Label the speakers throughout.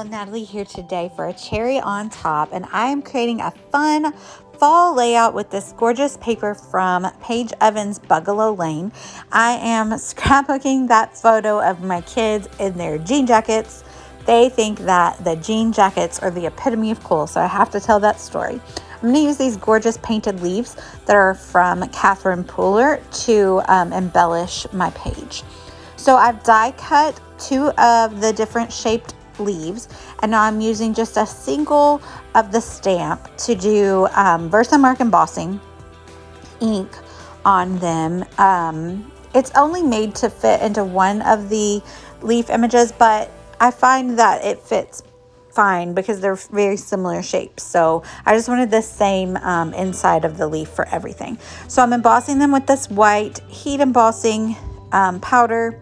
Speaker 1: Natalie here today for a cherry on top, and I am creating a fun fall layout with this gorgeous paper from Paige Evans Bungalow Lane. I am scrapbooking that photo of my kids in their jean jackets. They think that the jean jackets are the epitome of cool, so I have to tell that story. I'm going to use these gorgeous painted leaves that are from Catherine Pooler to embellish my page. So I've die cut 2 of the different shaped leaves, and now I'm using just a single of the stamp to do Versamark embossing ink on them. It's only made to fit into one of the leaf images, but I find that it fits fine because they're very similar shapes. So I just wanted the same inside of the leaf for everything. So I'm embossing them with this white heat embossing powder,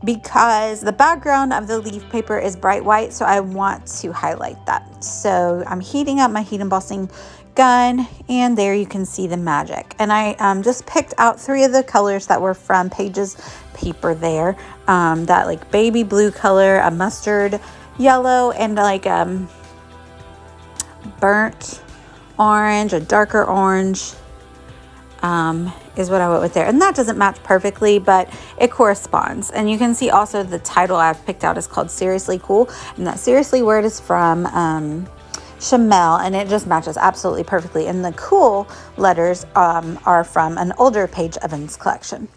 Speaker 1: because the background of the leaf paper is bright white, so I want to highlight that. So I'm heating up my heat embossing gun, and there you can see the magic. And I just picked out 3 of the colors that were from Paige's paper there. That like baby blue color, a mustard yellow, and like burnt orange, a darker orange. Is what I went with there, and that doesn't match perfectly, but it corresponds. And you can see also the title I've picked out is called Seriously Cool, and that seriously word is from Chamel, and it just matches absolutely perfectly. And the cool letters are from an older Paige Evans collection.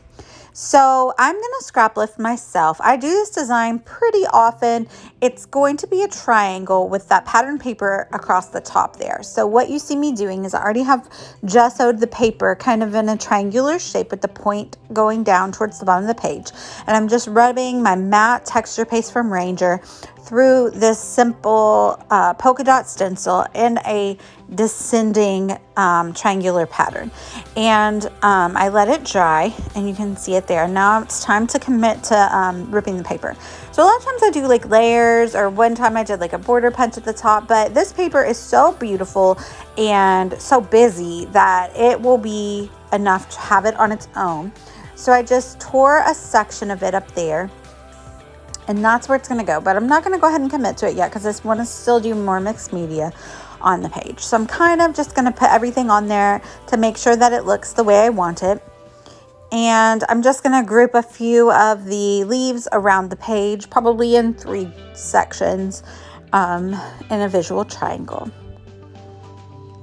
Speaker 1: So I'm going to scrap lift myself. I do this design pretty often. It's going to be a triangle with that pattern paper across the top there. So what you see me doing is I already have gessoed the paper kind of in a triangular shape with the point going down towards the bottom of the page. And I'm just rubbing my matte texture paste from Ranger through this simple polka dot stencil in a descending triangular pattern, and I let it dry, and you can see it there. Now it's time to commit to ripping the paper. So a lot of times I do like layers, or one time I did like a border punch at the top, but this paper is so beautiful and so busy that it will be enough to have it on its own. So I just tore a section of it up there, and that's where it's going to go. But I'm not going to go ahead and commit to it yet because I want to still do more mixed media on the page. So I'm kind of just going to put everything on there to make sure that it looks the way I want it. And I'm just going to group a few of the leaves around the page, probably in 3 sections in a visual triangle.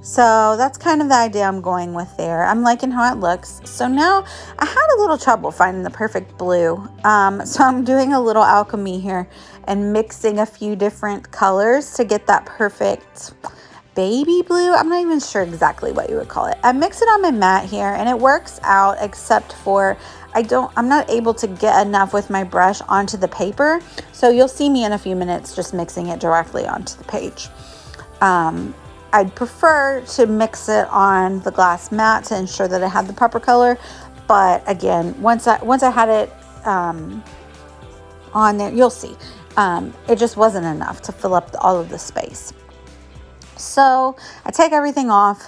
Speaker 1: So that's kind of the idea I'm going with there. I'm liking how it looks. So now I had a little trouble finding the perfect blue. So I'm doing a little alchemy here and mixing a few different colors to get that perfect baby blue. I'm not even sure exactly what you would call it. I mix it on my mat here and it works out, except for I'm not able to get enough with my brush onto the paper. So you'll see me in a few minutes just mixing it directly onto the page. I'd prefer to mix it on the glass mat to ensure that it had the proper color. But again, once I had it on there, you'll see, it just wasn't enough to fill up all of the space. So I take everything off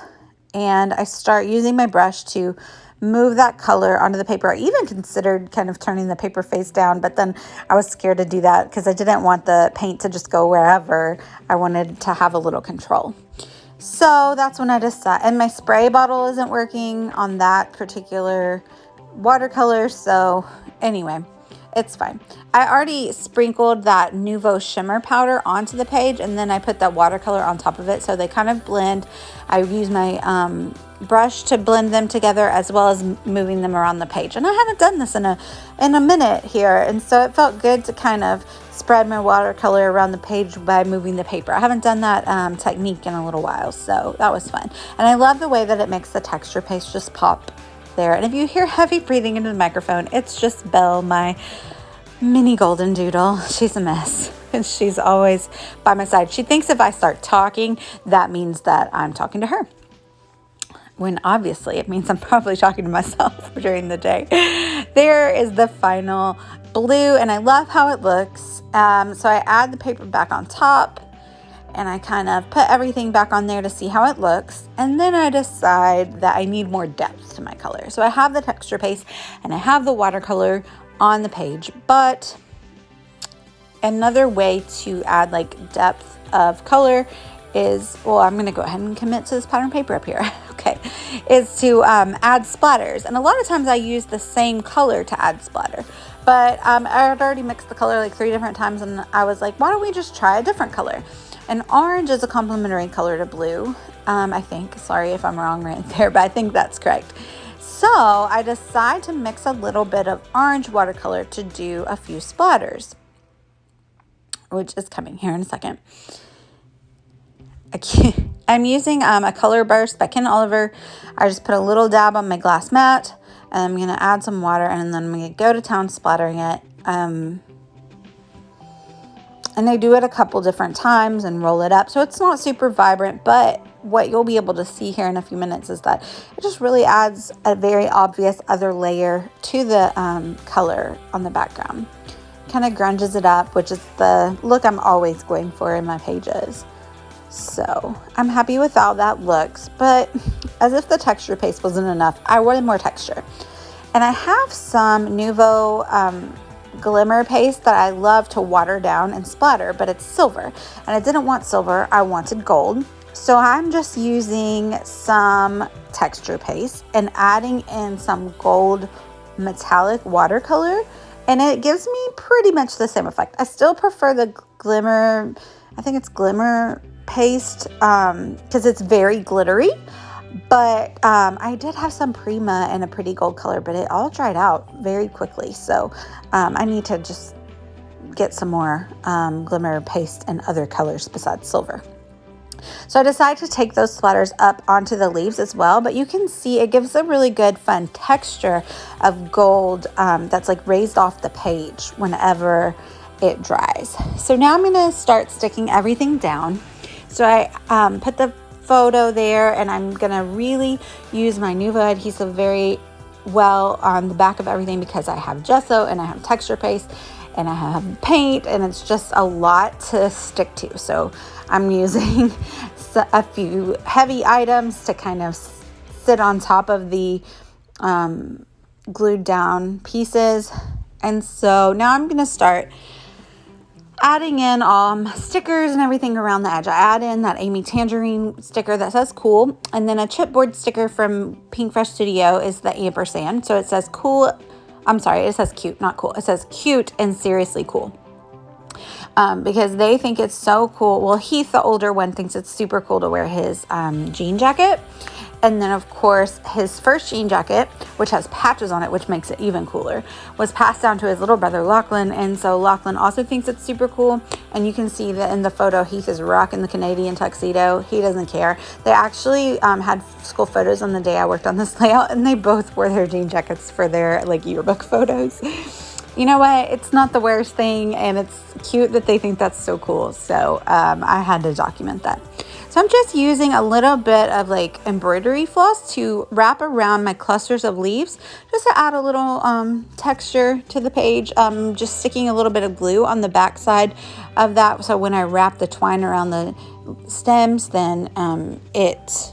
Speaker 1: and I start using my brush to move that color onto the paper. I even considered kind of turning the paper face down, but then I was scared to do that because I didn't want the paint to just go wherever. I wanted to have a little control. So that's when I decided, and my spray bottle isn't working on that particular watercolor. So anyway, it's fine. I already sprinkled that Nouveau shimmer powder onto the page, and then I put that watercolor on top of it so they kind of blend. I use my brush to blend them together, as well as moving them around the page. And I haven't done this in a minute here, and so it felt good to kind of spread my watercolor around the page by moving the paper. I haven't done that technique in a little while, so that was fun. And I love the way that it makes the texture paste just pop there. And if you hear heavy breathing into the microphone, it's just Belle, my mini golden doodle. She's a mess, and she's always by my side. She thinks if I start talking, that means that I'm talking to her, when obviously it means I'm probably talking to myself during the day. There is the final blue, and I love how it looks. So I add the paper back on top, and I kind of put everything back on there to see how it looks. And then I decide that I need more depth to my color. So I have the texture paste and I have the watercolor on the page, but Another way to add like depth of color is, well, I'm going to go ahead and commit to this pattern paper up here. Okay, is to add splatters. And a lot of times I use the same color to add splatter. But I had already mixed the color like 3 different times, and I was like, why don't we just try a different color? And orange is a complementary color to blue, I think. Sorry if I'm wrong right there, but I think that's correct. So I decide to mix a little bit of orange watercolor to do a few splatters, which is coming here in a second. I'm using a Color Burst by Ken Oliver. I just put a little dab on my glass mat, and I'm going to add some water, and then I'm going to go to town splattering it. And I do it a couple different times and roll it up. So it's not super vibrant, but what you'll be able to see here in a few minutes is that it just really adds a very obvious other layer to the color on the background. Kind of grunges it up, which is the look I'm always going for in my pages. So I'm happy with how that looks, but as if the texture paste wasn't enough, I wanted more texture. And I have some Nuvo glimmer paste that I love to water down and splatter, but it's silver. And I didn't want silver, I wanted gold. So I'm just using some texture paste and adding in some gold metallic watercolor, and it gives me pretty much the same effect. I still prefer the glimmer, I think it's glimmer paste, because it's very glittery, but I did have some Prima in a pretty gold color, but it all dried out very quickly. So I need to just get some more glimmer paste in other colors besides silver. So I decided to take those splatters up onto the leaves as well, but you can see it gives a really good fun texture of gold that's like raised off the page whenever it dries. So now I'm going to start sticking everything down. So I put the photo there, and I'm going to really use my Nuvo adhesive very well on the back of everything because I have gesso and I have texture paste and I have paint, and it's just a lot to stick to. So I'm using a few heavy items to kind of sit on top of the glued down pieces. And so now I'm going to start adding in stickers and everything around the edge. I add in that Amy Tangerine sticker that says cool, and then a chipboard sticker from Pinkfresh Studio is the ampersand. So it says cool. I'm sorry, it says cute, not cool. It says cute and seriously cool. Because they think it's so cool. Well, Heath, the older one, thinks it's super cool to wear his jean jacket. And then, of course, his first jean jacket, which has patches on it, which makes it even cooler, was passed down to his little brother, Lachlan. And so Lachlan also thinks it's super cool. And you can see that in the photo, Heath is rocking the Canadian tuxedo. He doesn't care. They actually had school photos on the day I worked on this layout, and they both wore their jean jackets for their like yearbook photos. You know what? It's not the worst thing, and it's cute that they think that's so cool. So I had to document that. So I'm just using a little bit of like embroidery floss to wrap around my clusters of leaves, just to add a little texture to the page. Just sticking a little bit of glue on the back side of that, so when I wrap the twine around the stems, then it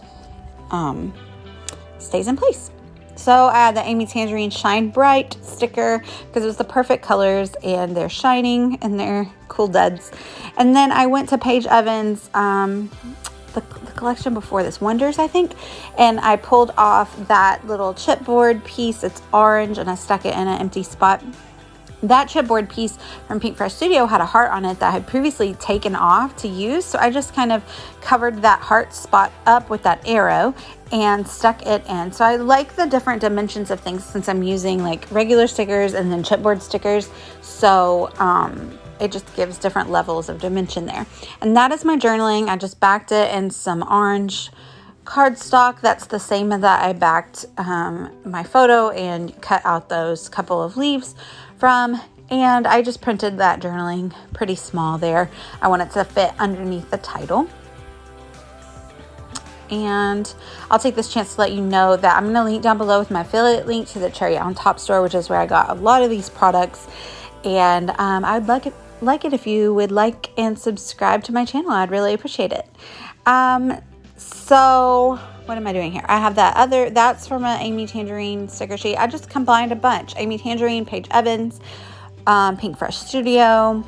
Speaker 1: stays in place. So I had the Amy Tangerine Shine Bright sticker because it was the perfect colors, and they're shining and they're cool duds. And then I went to Paige Evans, the collection before this, Wonders, I think, and I pulled off that little chipboard piece. It's orange, and I stuck it in an empty spot. That chipboard piece from Pinkfresh Studio had a heart on it that I had previously taken off to use, so I just kind of covered that heart spot up with that arrow and stuck it in. So I like the different dimensions of things since I'm using like regular stickers and then chipboard stickers, so it just gives different levels of dimension there. And that is my journaling. I just backed it in some orange cardstock. That's the same that I backed my photo and cut out those couple of leaves from, and I just printed that journaling pretty small there. I want it to fit underneath the title. And I'll take this chance to let you know that I'm going to link down below with my affiliate link to the Cherry on Top store, which is where I got a lot of these products. And I'd like it if you would like and subscribe to my channel. I'd really appreciate it. So what am I doing here? I have that's from an Amy Tangerine sticker sheet. I just combined a bunch. Amy Tangerine, Paige Evans, Pinkfresh Studio,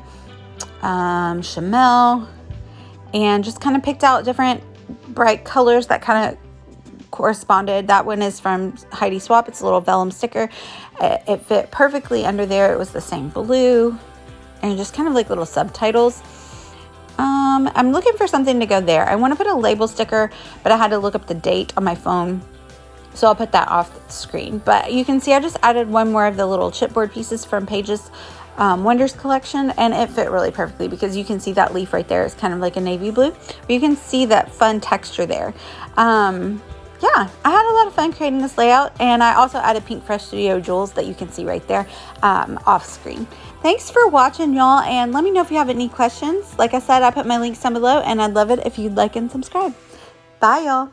Speaker 1: Chamel, and just kind of picked out different bright colors that kind of corresponded. That one is from Heidi Swapp. It's a little vellum sticker. It fit perfectly under there. It was the same blue, and just kind of like little subtitles. I'm looking for something to go there. I want to put a label sticker, but I had to look up the date on my phone, so I'll put that off the screen. But you can see I just added one more of the little chipboard pieces from Paige's Wonders collection, and it fit really perfectly because you can see that leaf right there is kind of like a navy blue, but you can see that fun texture there. Yeah, I had a lot of fun creating this layout, and I also added Pinkfresh Studio Jewels that you can see right there off screen. Thanks for watching, y'all, and let me know if you have any questions. Like I said, I put my links down below, and I'd love it if you'd like and subscribe. Bye, y'all.